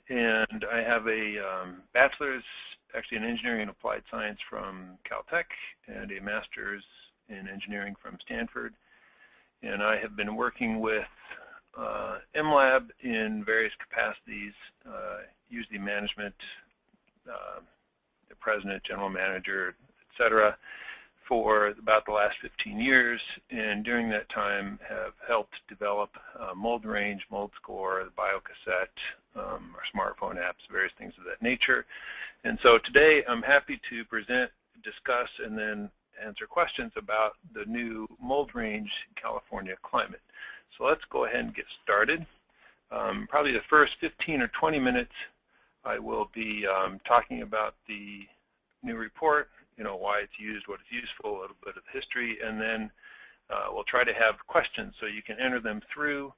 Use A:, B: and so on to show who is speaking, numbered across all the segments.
A: and I have a bachelor's actually in engineering and applied science from Caltech and a master's in engineering from Stanford. And I have been working with EMLab in various capacities, usually management, the president, general manager, etc., for about the last 15 years, and during that time have helped develop MoldRANGE, MoldScore, the BioCassette, our smartphone apps, various things of that nature. And so today I'm happy to present, discuss, and then answer questions about the new MoldRANGE California Climate. So let's go ahead and get started. Probably the first 15 or 20 minutes I will be talking about the new report, why it's used, what it's used for, a little bit of history, and then we'll try to have questions so you can enter them through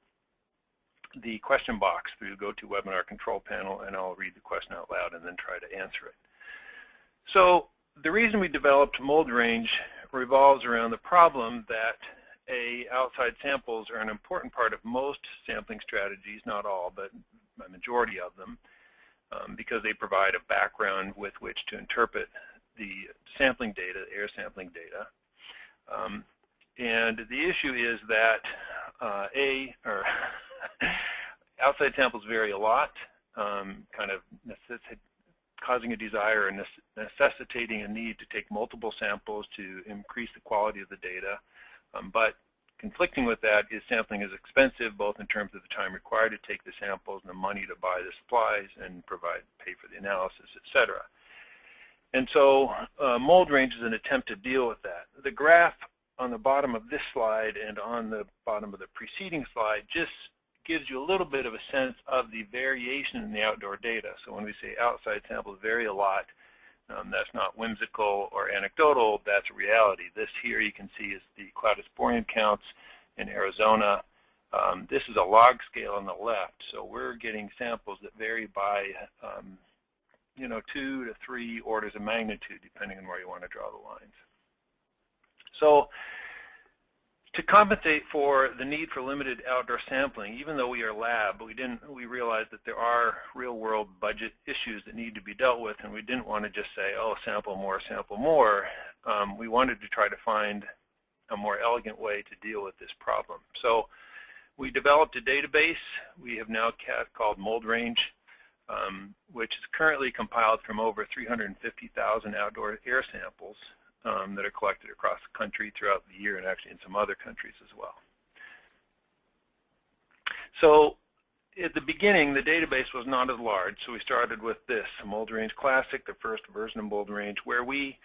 A: the question box through the GoToWebinar control panel, and I'll read the question out loud and then try to answer it. So the reason we developed MoldRANGE revolves around the problem that outside samples are an important part of most sampling strategies, not all, but a majority of them, because they provide a background with which to interpret the sampling data, air sampling data. And the issue is that outside samples vary a lot, kind of causing a desire and necessitating a need to take multiple samples to increase the quality of the data. But conflicting with that is sampling is expensive, both in terms of the time required to take the samples and the money to buy the supplies and pay for the analysis, etc. And so MoldRANGE is an attempt to deal with that. The graph on the bottom of this slide and on the bottom of the preceding slide just gives you a little bit of a sense of the variation in the outdoor data. So when we say outside samples vary a lot, that's not whimsical or anecdotal, that's reality. This here you can see is the cladosporium counts in Arizona. This is a log scale on the left, so we're getting samples that vary by 2 to 3 orders of magnitude, depending on where you want to draw the lines. So to compensate for the need for limited outdoor sampling, even though we are lab, we realized that there are real-world budget issues that need to be dealt with, and we didn't want to just say, oh, sample more, sample more. We wanted to try to find a more elegant way to deal with this problem. So we developed a database we have now called MoldRANGE, which is currently compiled from over 350,000 outdoor air samples that are collected across the country throughout the year, and actually in some other countries as well. So at the beginning, the database was not as large, so we started with this, MoldRANGE Classic, the first version of MoldRANGE, where we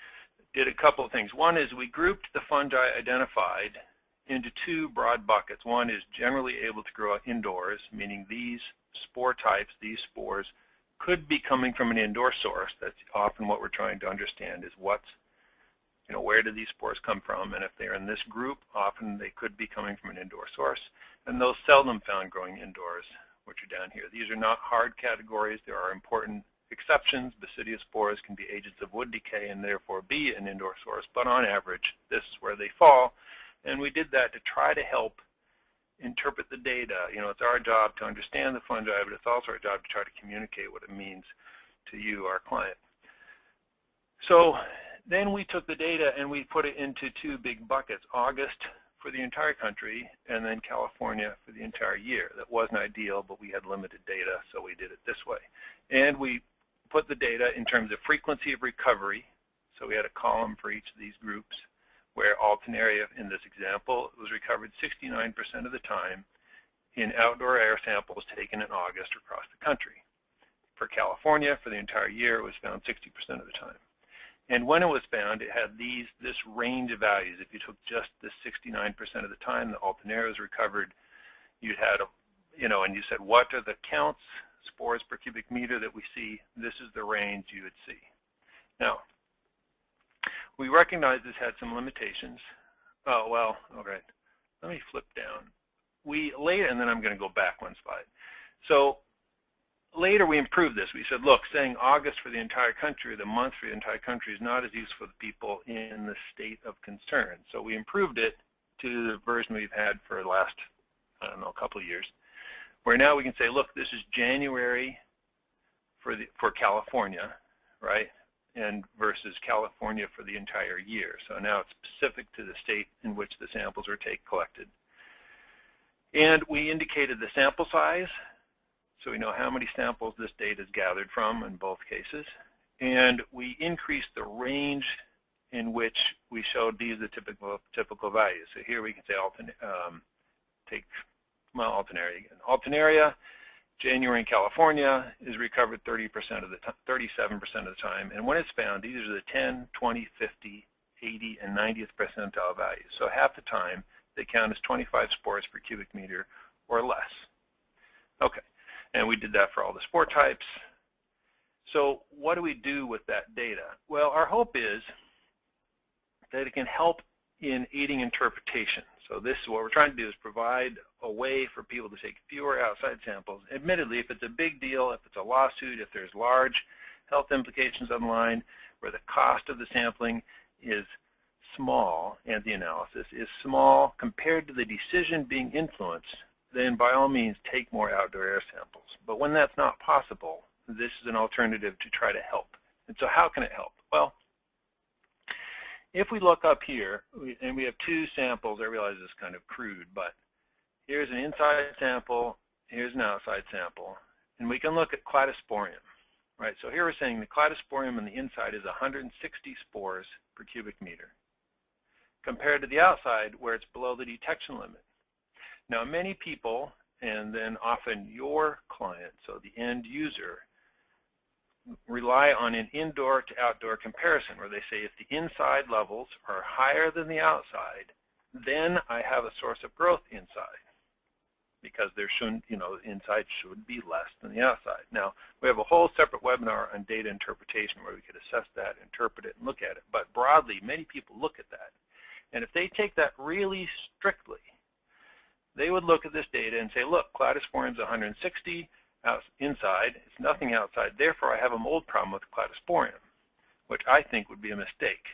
A: did a couple of things. One is we grouped the fungi identified into 2 broad buckets. One is generally able to grow indoors, meaning these spore types, these spores, could be coming from an indoor source. That's often what we're trying to understand, is where do these spores come from, and if they're in this group, often they could be coming from an indoor source, and those seldom found growing indoors, which are down here. These are not hard categories. There are important exceptions. Basidiospores can be agents of wood decay and therefore be an indoor source, but on average, this is where they fall, and we did that to try to help interpret the data. It's our job to understand the fungi, but it's also our job to try to communicate what it means to you, our client. So then we took the data and we put it into 2 big buckets, August for the entire country and then California for the entire year. That wasn't ideal, but we had limited data, so we did it this way. And we put the data in terms of frequency of recovery, so we had a column for each of these groups, where Alternaria, in this example, was recovered 69% of the time in outdoor air samples taken in August across the country. For California, for the entire year, it was found 60% of the time. And when it was found, it had this range of values. If you took just the 69% of the time the Alternaria was recovered, you had, and you said, what are the counts, spores per cubic meter that we see? This is the range you would see. Now, we recognize this had some limitations. Oh, well, all right. Let me flip down. Later, and then I'm going to go back one slide. So later we improved this. We said, look, saying August for the entire country, the month for the entire country, is not as useful to people in the state of concern. So we improved it to the version we've had for the last, I don't know, a couple of years, where now we can say, look, this is January for California, right? And versus California for the entire year. So now it's specific to the state in which the samples are collected. And we indicated the sample size, so we know how many samples this data is gathered from in both cases. And we increased the range in which we showed these are the typical values. So here we can say Alternaria, January in California is recovered 30% of the time, 37% of the time, and when it's found, these are the 10, 20, 50, 80, and 90th percentile values. So half the time, they count as 25 spores per cubic meter or less. Okay, and we did that for all the spore types. So what do we do with that data? Well, our hope is that it can help in aiding interpretation. So this is what we're trying to do, is provide a way for people to take fewer outside samples. Admittedly, if it's a big deal, if it's a lawsuit, if there's large health implications on the line where the cost of the sampling is small and the analysis is small compared to the decision being influenced, then by all means take more outdoor air samples. But when that's not possible, this is an alternative to try to help. And so how can it help? Well, if we look up here, and we have two samples, I realize this is kind of crude, but here's an inside sample, here's an outside sample, and we can look at cladosporium, right? So here we're saying the cladosporium on the inside is 160 spores per cubic meter, compared to the outside where it's below the detection limit. Now many people, and then often your client, so the end user, rely on an indoor to outdoor comparison where they say if the inside levels are higher than the outside, then I have a source of growth inside, because there shouldn't, the inside should be less than the outside. Now, we have a whole separate webinar on data interpretation where we could assess that, interpret it, and look at it. But broadly, many people look at that. And if they take that really strictly, they would look at this data and say, look, cladosporium is 160, inside, it's nothing outside, therefore I have a mold problem with cladosporium, which I think would be a mistake,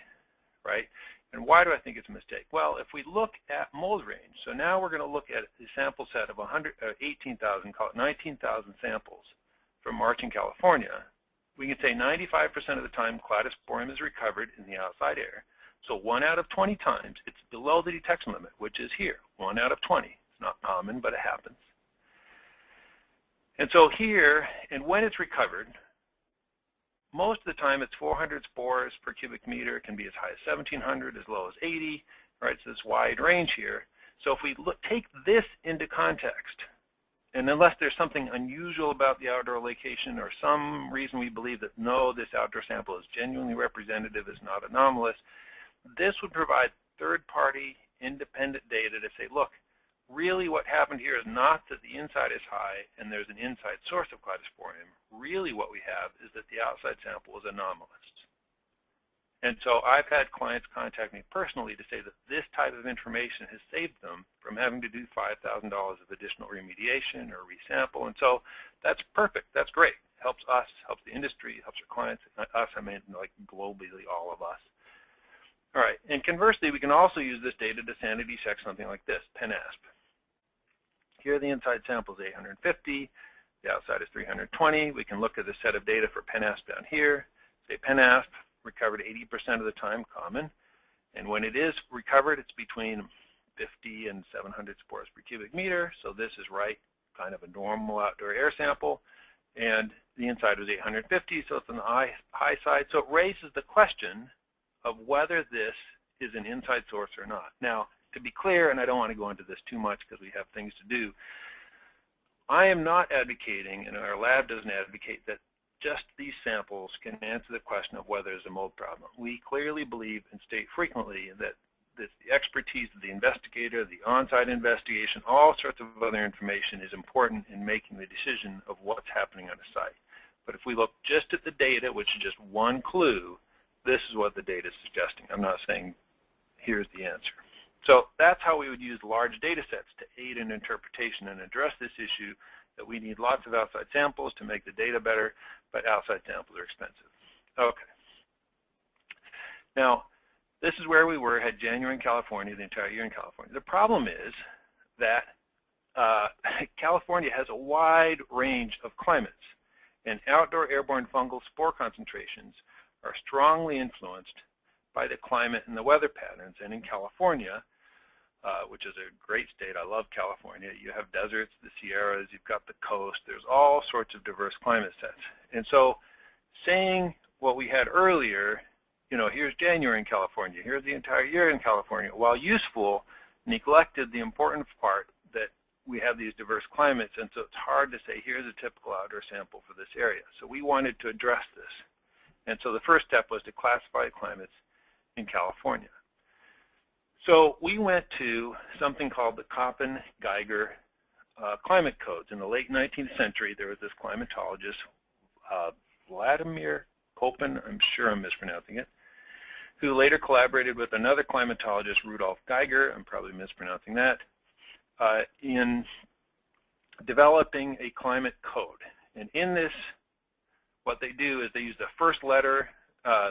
A: right? And why do I think it's a mistake? Well, if we look at mold range, so now we're going to look at a sample set of 19,000 samples from March in California, we can say 95% of the time cladosporium is recovered in the outside air. So 1 out of 20 times, it's below the detection limit, which is here, 1 out of 20. It's not common, but it happens. And so here, and when it's recovered, most of the time it's 400 spores per cubic meter. It can be as high as 1,700, as low as 80, right? So this wide range here. So if we take this into context, and unless there's something unusual about the outdoor location or some reason we believe that no, this outdoor sample is genuinely representative, is not anomalous, this would provide third-party independent data to say, look, really what happened here is not that the inside is high and there's an inside source of cladosporium. Really what we have is that the outside sample is anomalous. And so I've had clients contact me personally to say that this type of information has saved them from having to do $5,000 of additional remediation or resample. And so that's perfect. That's great. Helps us, helps the industry, helps our clients. Us, I mean, like globally, all of us. All right. And conversely, we can also use this data to sanity check something like this, PennAsp. Here the inside sample is 850, the outside is 320. We can look at the set of data for PennAsp down here. Say PennAsp recovered 80% of the time, common. And when it is recovered, it's between 50 and 700 spores per cubic meter. So this is right, kind of a normal outdoor air sample. And the inside was 850, so it's on the high side. So it raises the question of whether this is an inside source or not. Now, to be clear, and I don't want to go into this too much because we have things to do, I am not advocating, and our lab doesn't advocate, that just these samples can answer the question of whether there's a mold problem. We clearly believe and state frequently that the expertise of the investigator, the on-site investigation, all sorts of other information is important in making the decision of what's happening on a site. But if we look just at the data, which is just one clue, this is what the data is suggesting. I'm not saying here's the answer. So that's how we would use large data sets to aid in interpretation and address this issue that we need lots of outside samples to make the data better, but outside samples are expensive. Okay. Now, this is where we were, had January in California, the entire year in California. The problem is that California has a wide range of climates. And outdoor airborne fungal spore concentrations are strongly influenced by the climate and the weather patterns. And in California, which is a great state, I love California, you have deserts, the Sierras, you've got the coast, there's all sorts of diverse climate sets. And so saying what we had earlier, here's January in California, here's the entire year in California, while useful, neglected the important part that we have these diverse climates, and so it's hard to say here's a typical outdoor sample for this area. So we wanted to address this. And so the first step was to classify climates in California. So we went to something called the Köppen-Geiger climate codes. In the late 19th century, there was this climatologist, Vladimir Köppen, I'm sure I'm mispronouncing it, who later collaborated with another climatologist, Rudolf Geiger, I'm probably mispronouncing that, in developing a climate code. And in this, what they do is they use the first letter,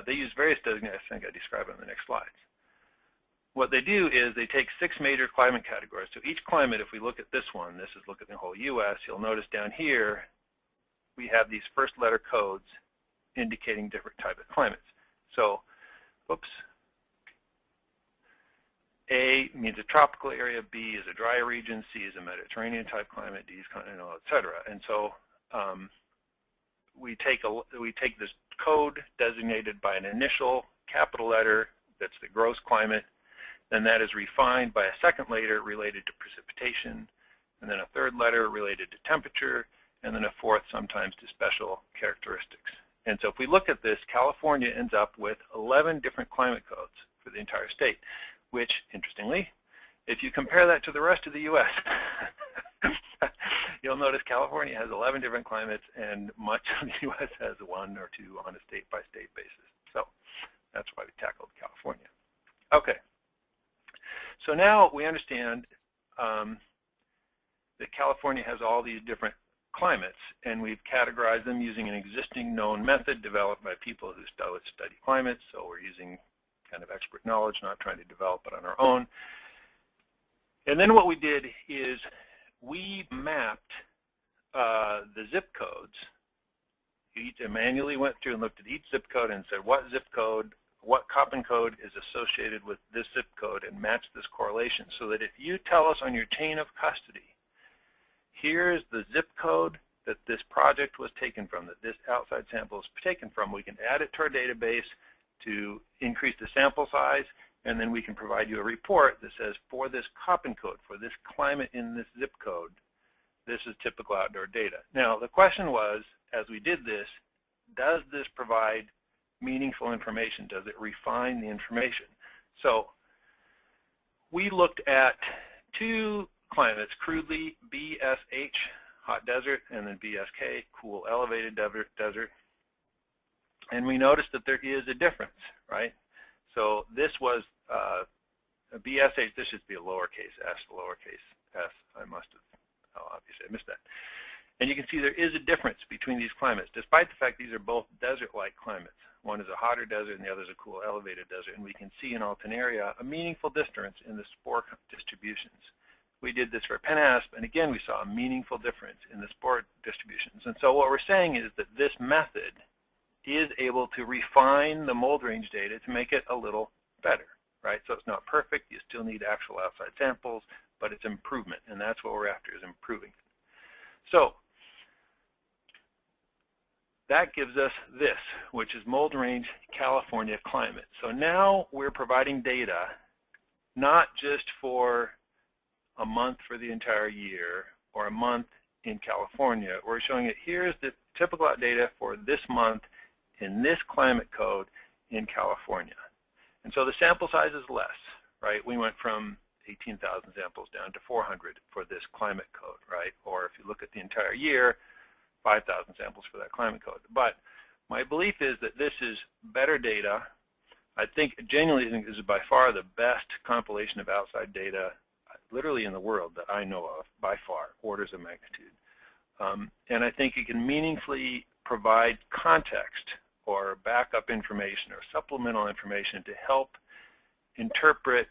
A: they use various designators, I think I describe it on the next slides. What they do is they take 6 major climate categories. So each climate, if we look at this one, this is look at the whole U.S., you'll notice down here we have these first letter codes indicating different type of climates. So, whoops. A means a tropical area, B is a dry region, C is a Mediterranean type climate, D is continental, etc. And so we take this code designated by an initial capital letter, that's the gross climate, then that is refined by a second letter related to precipitation, and then a third letter related to temperature, and then a fourth sometimes to special characteristics. And so if we look at this, California ends up with 11 different climate codes for the entire state, which, interestingly, if you compare that to the rest of the U.S., you'll notice California has 11 different climates, and much of the U.S. has 1 or 2 on a state-by-state basis. So that's why we tackled California. Okay. So now we understand that California has all these different climates, and we've categorized them using an existing known method developed by people who study climates. So we're using kind of expert knowledge, not trying to develop it on our own. And then what we did is we mapped the zip codes. Manually went through and looked at each zip code and said what zip code, what Köppen code is associated with this zip code, and matched this correlation so that if you tell us on your chain of custody, here's the zip code that this project was taken from, that this outside sample is taken from, we can add it to our database to increase the sample size, and then we can provide you a report that says for this Köppen code, for this climate in this zip code, this is typical outdoor data. Now the question was, as we did this, does this provide meaningful information? Does it refine the information? So we looked at 2 climates, crudely BSH, hot desert, and then BSK, cool elevated desert. And we noticed that there is a difference, right? So this was a BSH, this should be a lowercase s, I must have, oh, obviously I missed that. And you can see there is a difference between these climates, despite the fact these are both desert-like climates. One is a hotter desert and the other is a cool elevated desert. And we can see in Alternaria a meaningful difference in the spore distributions. We did this for penasp, and again we saw a meaningful difference in the spore distributions. And so what we're saying is that this method is able to refine the MoldRANGE data to make it a little better, right? So it's not perfect, you still need actual outside samples, but it's improvement, and that's what we're after, is improving it. So that gives us this, which is MoldRANGE California Climate. So now we're providing data not just for a month for the entire year or a month in California. We're showing it here's the typical data for this month in this climate code in California. And so the sample size is less, right? We went from 18,000 samples down to 400 for this climate code, right? Or if you look at the entire year, 5,000 samples for that climate code. But my belief is that this is better data. I genuinely think this is by far the best compilation of outside data literally in the world that I know of, by far, orders of magnitude. And I think it can meaningfully provide context or backup information or supplemental information to help interpret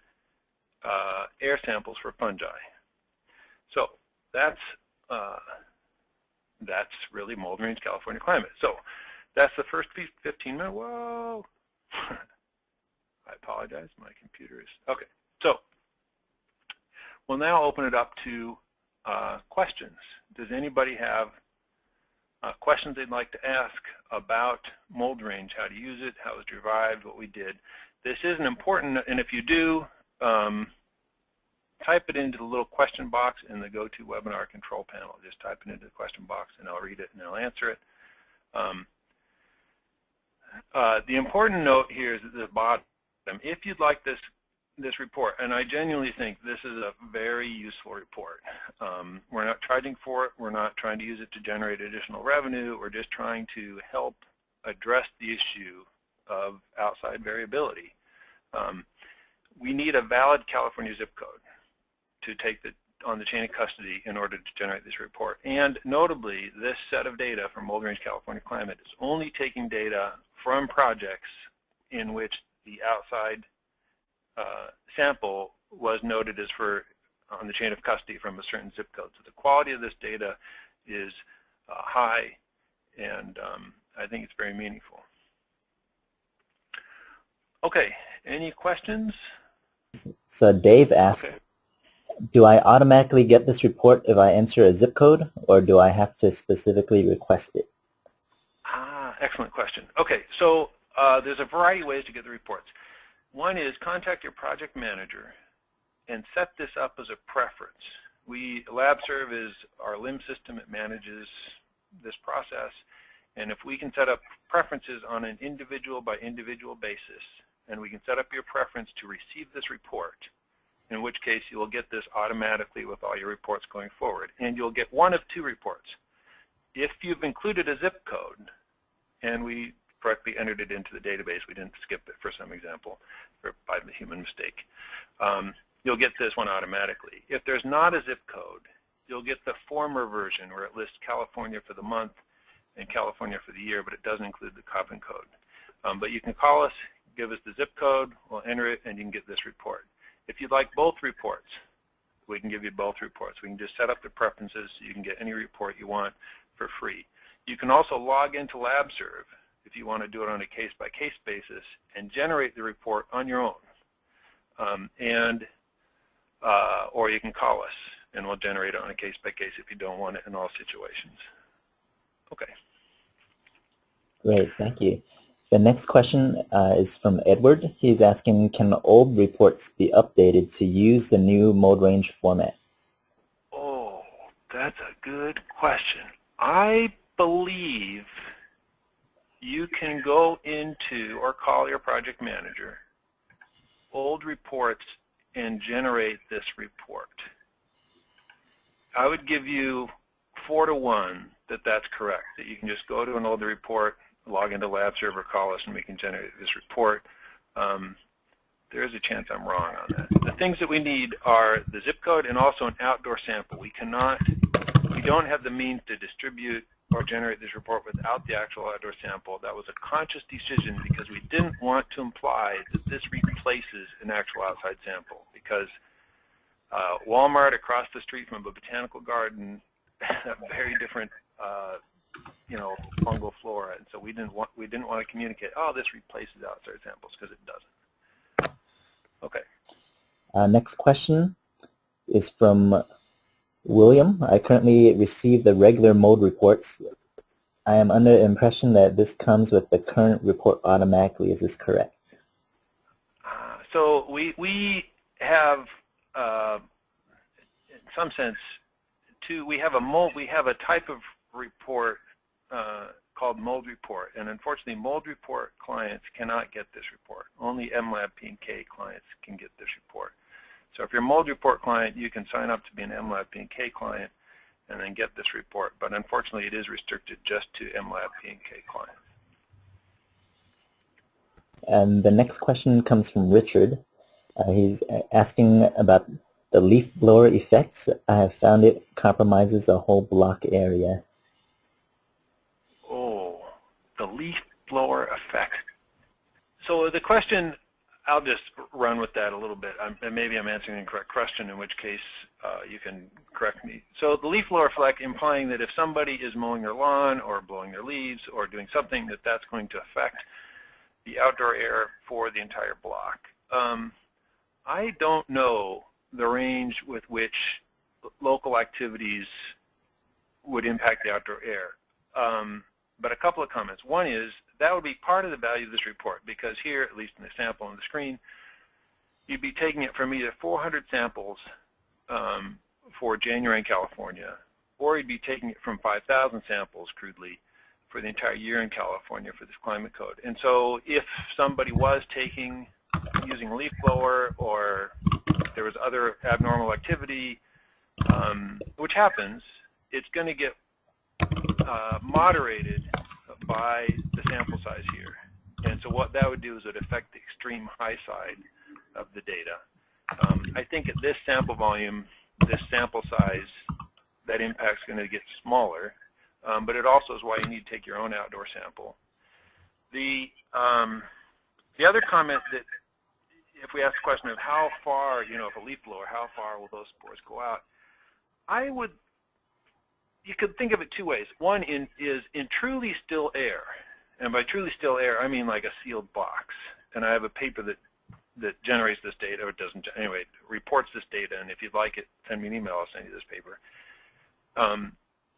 A: air samples for fungi. So that's that's really MoldRANGE California Climate. So that's the first 15 minutes. Whoa. I apologize. My computer is, okay. So we'll now open it up to questions. Does anybody have questions they'd like to ask about MoldRANGE, how to use it, how it's derived, what we did? This is an important, and if you do, type it into the little question box in the GoToWebinar control panel. Just type it into the question box and I'll read it and I'll answer it. The important note here is at the bottom, if you'd like this report, and I genuinely think this is a very useful report. We're not charging for it. We're not trying to use it to generate additional revenue. We're just trying to help address the issue of outside variability. We need a valid California zip code to take on the chain of custody in order to generate this report. And notably, this set of data from MoldRANGE California Climate is only taking data from projects in which the outside sample was noted as on the chain of custody from a certain zip code. So the quality of this data is high, and I think it's very meaningful. Okay, any questions?
B: So Dave asked, okay, do I automatically get this report if I enter a zip code, or do I have to specifically request it?
A: Excellent question. Okay, so there's a variety of ways to get the reports. One is contact your project manager and set this up as a preference. LabServe is our LIM system. It manages this process. And if we can set up preferences on an individual by individual basis, and we can set up your preference to receive this report, in which case you will get this automatically with all your reports going forward. And you'll get one of two reports. If you've included a zip code, and we correctly entered it into the database, we didn't skip it for some example, by the human mistake, you'll get this one automatically. If there's not a zip code, you'll get the former version where it lists California for the month and California for the year, but it doesn't include the Köppen code. But you can call us, give us the zip code, we'll enter it, and you can get this report. If you'd like both reports, we can give you both reports. We can just set up the preferences so you can get any report you want for free. You can also log into LabServe if you want to do it on a case-by-case basis and generate the report on your own. Or you can call us and we'll generate it on a case-by-case if you don't want it in all situations. Okay.
B: Great, thank you. The next question is from Edward. He's asking, can old reports be updated to use the new MoldRANGE format?
A: Oh, that's a good question. I believe you can go into or call your project manager, old reports, and generate this report. I would give you 4 to 1 that that's correct, that you can just go to an older report, log into LabServe or call us, and we can generate this report. There is a chance I'm wrong on that. The things that we need are the zip code and also an outdoor sample. We don't have the means to distribute or generate this report without the actual outdoor sample. That was a conscious decision because we didn't want to imply that this replaces an actual outside sample, because Walmart across the street from a botanical garden have very different fungal flora, and so we didn't want to communicate, oh, this replaces outside samples, because it doesn't. Okay.
B: Next question is from William. I currently receive the regular mold reports. I am under the impression that this comes with the current report automatically. Is this correct?
A: So we have, in some sense, we have a type of report called Mold Report, and unfortunately Mold Report clients cannot get this report. Only EMLab P&K clients can get this report. So if you're a Mold Report client, you can sign up to be an EMLab P&K client and then get this report, but unfortunately it is restricted just to EMLab P&K clients.
B: And the next question comes from Richard. He's asking about the leaf blower effects. I have found it compromises a whole block area.
A: Oh, the leaf blower effect. So the question, I'll just run with that a little bit. And maybe I'm answering the incorrect question, in which case you can correct me. So the leaf blower effect, implying that if somebody is mowing their lawn or blowing their leaves or doing something, that's going to affect the outdoor air for the entire block. I don't know the range with which local activities would impact the outdoor air. But a couple of comments. One is, that would be part of the value of this report, because here, at least in the sample on the screen, you'd be taking it from either 400 samples for January in California, or you'd be taking it from 5,000 samples, crudely, for the entire year in California for this climate code. And so if somebody was using a leaf blower, or there was other abnormal activity, which happens, it's going to get moderated by the sample size here. And so what that would do is it would affect the extreme high side of the data. I think at this sample volume, this sample size, that impact's going to get smaller, but it also is why you need to take your own outdoor sample. The other comment, that if we ask the question of how far, if a leaf blower, how far will those spores go out, you could think of it two ways. One is in truly still air, and by truly still air, I mean like a sealed box. And I have a paper that generates this data, or doesn't, anyway, reports this data, and if you'd like it, send me an email, I'll send you this paper.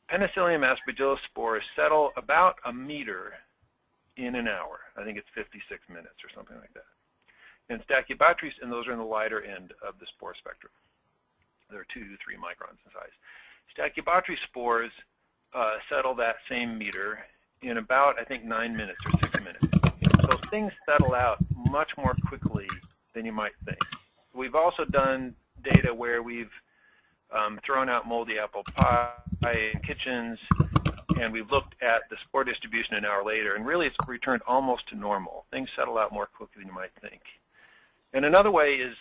A: Penicillium aspergillus spores settle about a meter in an hour. I think it's 56 minutes or something like that. And Stachybotrys, and those are in the lighter end of the spore spectrum. They're 2 to 3 microns in size. Stachybotrys spores settle that same meter in about, I think, 9 minutes or 6 minutes. So things settle out much more quickly than you might think. We've also done data where we've thrown out moldy apple pie in kitchens, and we've looked at the spore distribution an hour later, and really it's returned almost to normal. Things settle out more quickly than you might think. And another way is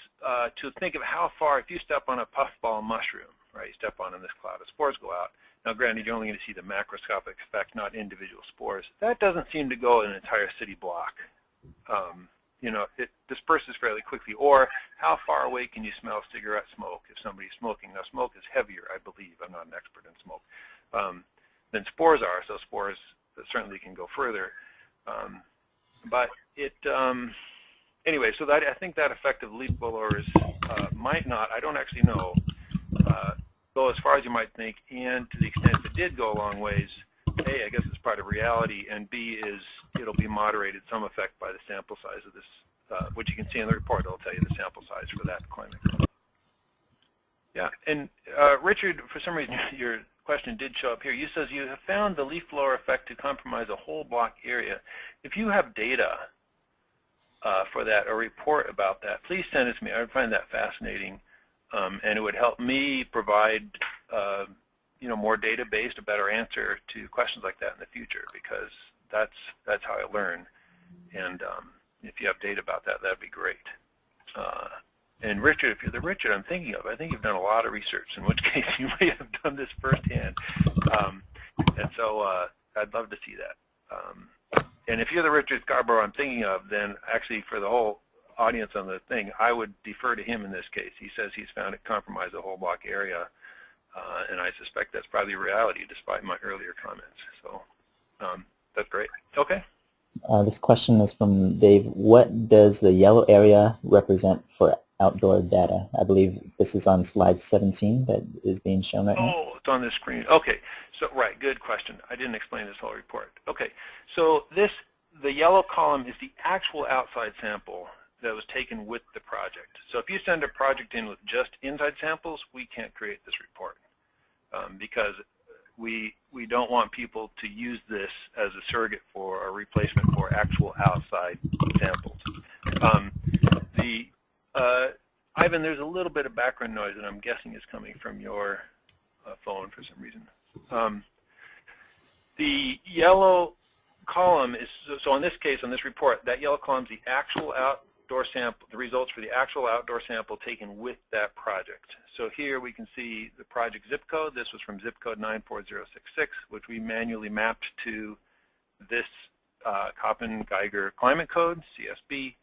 A: to think of how far, if you step on a puffball mushroom, right, you step on and this cloud of spores go out. Now granted, you're only going to see the macroscopic effect, not individual spores. That doesn't seem to go in an entire city block. It disperses fairly quickly. Or how far away can you smell cigarette smoke if somebody's smoking? Now smoke is heavier, I believe. I'm not an expert in smoke. Than spores are, so spores certainly can go further. But it, anyway, so that, I think that effect of leaf blowers might not, I don't actually know, go as far as you might think, and to the extent it did go a long ways, A, I guess it's part of reality, and B is it'll be moderated some effect by the sample size of this, which you can see in the report. It'll tell you the sample size for that climate. Yeah, and Richard, for some reason your question did show up here. You says you have found the leaf blower effect to compromise a whole block area. If you have data for that, or report about that, please send it to me. I would find that fascinating, and it would help me provide more data-based, a better answer to questions like that in the future, because that's how I learn. And if you have data about that, that'd be great. And Richard, if you're the Richard I'm thinking of, I think you've done a lot of research, in which case you may have done this firsthand. And so I'd love to see that. And if you're the Richard Scarborough I'm thinking of, then actually for the whole audience on the thing, I would defer to him in this case. He says he's found it compromised the whole block area, and I suspect that's probably reality despite my earlier comments. So that's great. Okay.
B: This question is from Dave. What does the yellow area represent for outdoor data? I believe this is on slide 17 that is being shown right now.
A: Oh, it's on the screen. Okay. So, right, good question. I didn't explain this whole report. Okay. So the yellow column is the actual outside sample that was taken with the project. So if you send a project in with just inside samples, we can't create this report because we don't want people to use this as a surrogate for a replacement for actual outside samples. Ivan, there's a little bit of background noise that I'm guessing is coming from your phone for some reason. The yellow column is, so in this case, on this report, that yellow column is the actual outdoor sample, the results for the actual outdoor sample taken with that project. So here we can see the project zip code. This was from zip code 94066, which we manually mapped to this Köppen-Geiger climate code, CSB.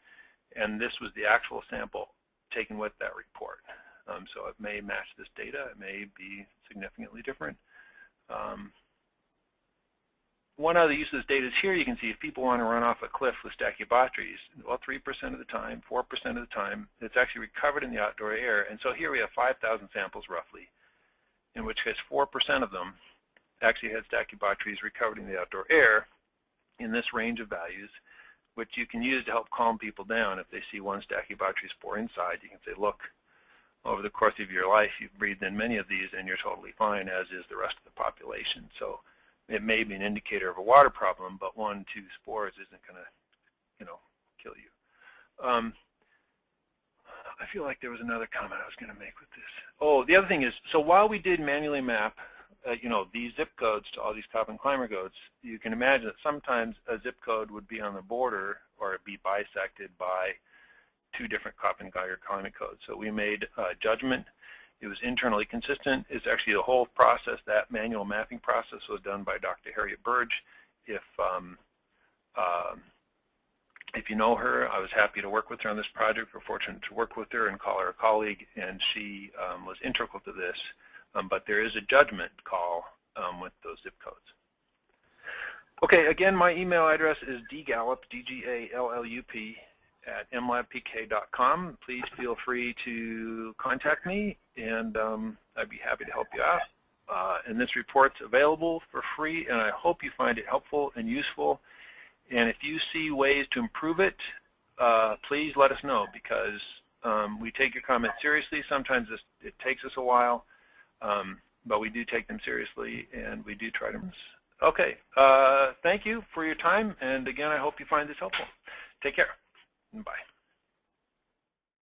A: and this was the actual sample taken with that report. So it may match this data, it may be significantly different. One other use of this data is here. You can see if people want to run off a cliff with Stachybotrys, well, 3% of the time, 4% of the time, it's actually recovered in the outdoor air. And so here we have 5,000 samples roughly, in which case 4% of them actually had Stachybotrys recovered in the outdoor air in this range of values, which you can use to help calm people down. If they see one Stachybotrys spore inside, you can say, look, over the course of your life, you've breathed in many of these and you're totally fine, as is the rest of the population. So it may be an indicator of a water problem, but 1, 2 spores isn't going to, kill you. I feel like there was another comment I was going to make with this. Oh, the other thing is, so while we did manually map, these zip codes to all these Köppen climate codes, you can imagine that sometimes a zip code would be on the border or be bisected by 2 different Köppen-Geiger climate codes. So we made a judgment. It was internally consistent. It's actually the whole process, that manual mapping process was done by Dr. Harriet Burge. If you know her, I was happy to work with her on this project. We're fortunate to work with her and call her a colleague, and she was integral to this. But there is a judgment call with those zip codes. Okay, again, my email address is dgallup, D-G-A-L-L-U-P, at emlabpk.com. Please feel free to contact me, and I'd be happy to help you out. And this report's available for free, and I hope you find it helpful and useful. And if you see ways to improve it, please let us know, because we take your comments seriously. Sometimes it takes us a while, but we do take them seriously, and we do try to. Okay, thank you for your time, and again, I hope you find this helpful. Take care. Bye.